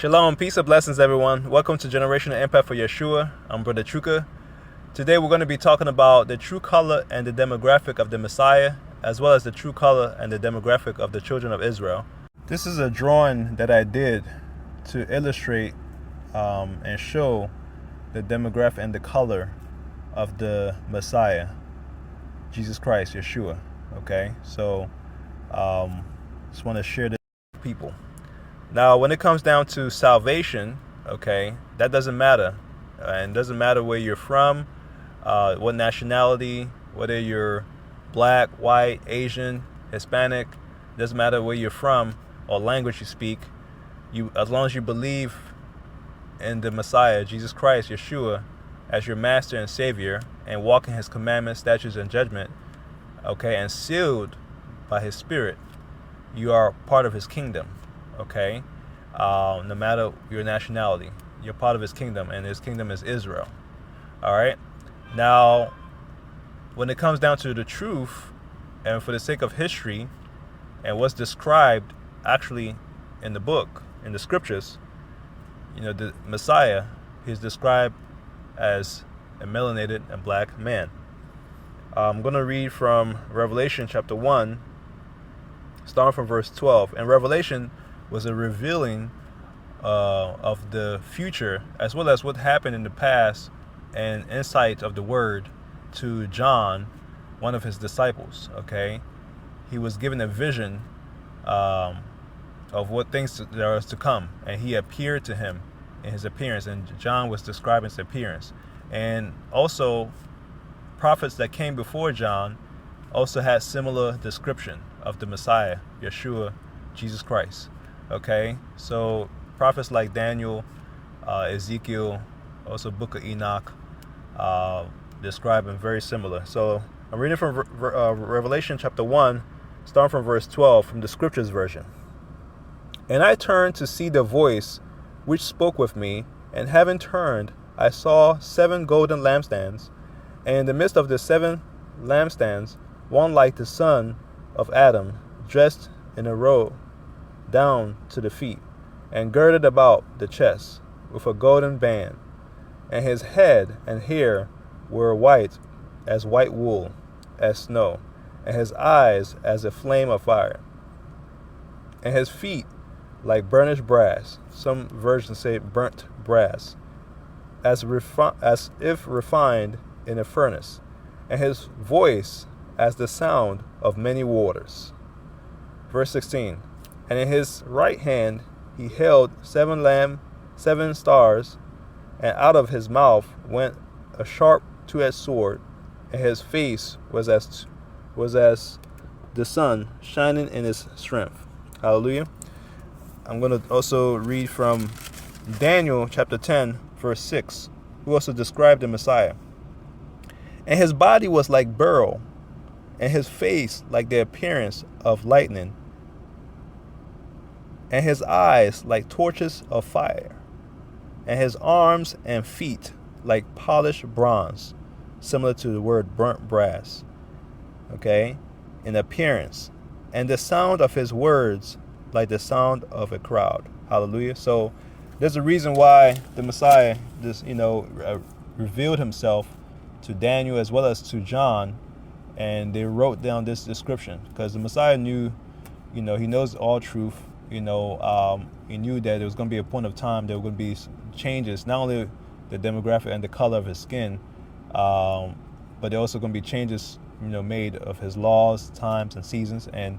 Shalom, peace and blessings, everyone. Welcome to Generational Impact for Yeshua. I'm Brother Truka. Today we're going to be talking about the true color and the demographic of the Messiah, as well as the true color and the demographic of the children of Israel. This is a drawing that I did to illustrate and show the demographic and the color of the Messiah, Jesus Christ, Yeshua. Okay, so just want to share this with people. Now, when it comes down to salvation, okay, that doesn't matter. And it doesn't matter where you're from, what nationality, whether you're black, white, Asian, Hispanic. It doesn't matter where you're from or language you speak. As long as you believe in the Messiah, Jesus Christ, Yeshua, as your master and savior, and walk in his commandments, statutes, and judgment, okay, and sealed by his spirit, you are part of his kingdom. Okay, no matter your nationality, you're part of his kingdom, and his kingdom is Israel. All right. Now, when it comes down to the truth, and for the sake of history, and what's described actually in the book, in the scriptures, the Messiah is described as a melanated and black man. I'm going to read from Revelation chapter 1, starting from verse 12. And Revelation was a revealing of the future, as well as what happened in the past, and insight of the word to John, one of his disciples. Okay, he was given a vision of what things there was to come, and he appeared to him in his appearance, and John was describing his appearance. And also prophets that came before John also had similar description of the Messiah, Yeshua, Jesus Christ. Okay, so prophets like Daniel, Ezekiel, also Book of Enoch, describe him very similar. So I'm reading from Revelation chapter 1, starting from verse 12 from the Scriptures version. And I turned to see the voice which spoke with me, and having turned, I saw 7 golden lampstands, and in the midst of the 7 lampstands, one like the son of Adam, dressed in a robe down to the feet, and girded about the chest with a golden band, and his head and hair were white as white wool, as snow, and his eyes as a flame of fire, and his feet like burnished brass. Some versions say burnt brass, as if refined in a furnace, and his voice as the sound of many waters. Verse 16. And in his right hand he held 7 stars, and out of his mouth went a sharp two-edged sword, and his face was as the sun shining in his strength. Hallelujah. I'm going to also read from Daniel chapter 10, verse 6, who also described the Messiah. And his body was like beryl, and his face like the appearance of lightning, and his eyes like torches of fire, and his arms and feet like polished bronze, similar to the word burnt brass, okay, in appearance, and the sound of his words like the sound of a crowd. Hallelujah. So there's a reason why the Messiah revealed himself to Daniel as well as to John, and they wrote down this description, because the Messiah knew, he knows all truth. He knew that there was going to be a point of time there were going to be changes, not only the demographic and the color of his skin, but there are also going to be changes, made of his laws, times, and seasons. And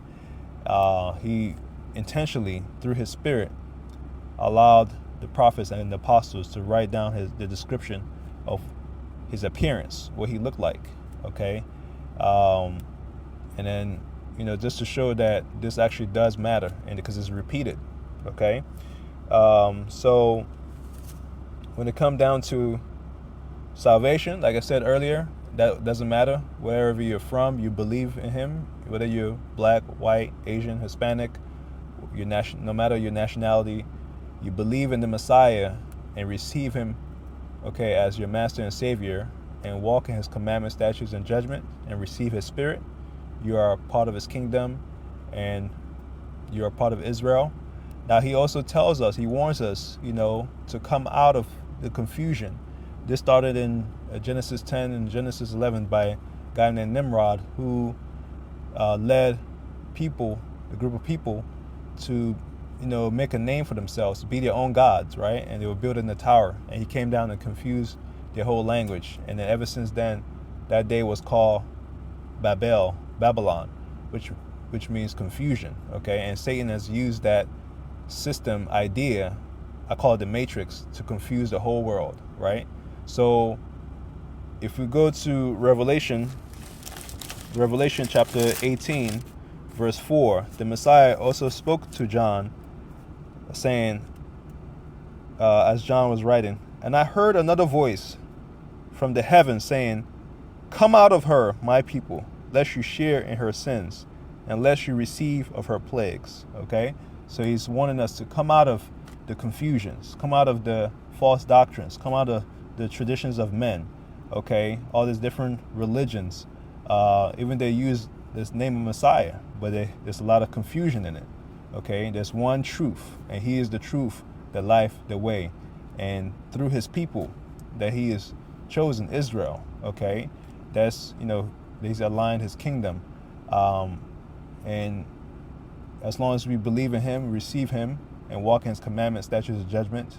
he intentionally, through his spirit, allowed the prophets and the apostles to write down the description of his appearance, what he looked like. Okay, and then just to show that this actually does matter, and because it's repeated. Okay, so when it comes down to salvation, like I said earlier, that doesn't matter wherever you're from. You believe in him, whether you're black, white, Asian, Hispanic, no matter your nationality, you believe in the Messiah and receive him, okay, as your master and savior, and walk in his commandments, statutes, and judgment, and receive his spirit. You are part of his kingdom, and you are part of Israel. Now he also tells us, he warns us, to come out of the confusion. This started in Genesis 10 and Genesis 11 by a guy named Nimrod, who led people, a group of people, to make a name for themselves, be their own gods, right? And they were building the tower, and he came down and confused their whole language. And then ever since then, that day was called Babylon, which means confusion. Okay, and Satan has used that system idea, I call it the matrix, to confuse the whole world, right? So if we go to Revelation chapter 18, verse 4, the Messiah also spoke to John, saying, as John was writing, "And I heard another voice from the heavens saying, 'Come out of her, my people, lest you share in her sins, and lest you receive of her plagues.'" Okay? So he's wanting us to come out of the confusions, come out of the false doctrines, come out of the traditions of men. Okay? All these different religions, even they use this name of Messiah, but there's a lot of confusion in it. Okay? There's one truth, and he is the truth, the life, the way. And through his people that he has chosen, Israel, okay? That's, he's aligned his kingdom. And as long as we believe in him, receive him, and walk in his commandments, statutes, and judgments,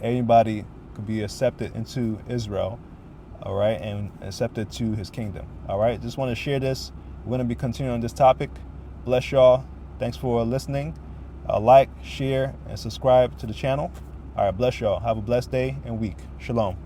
anybody could be accepted into Israel, all right, and accepted to his kingdom, all right? Just want to share this. We're going to be continuing on this topic. Bless y'all. Thanks for listening. Like, share, and subscribe to the channel. All right, bless y'all. Have a blessed day and week. Shalom.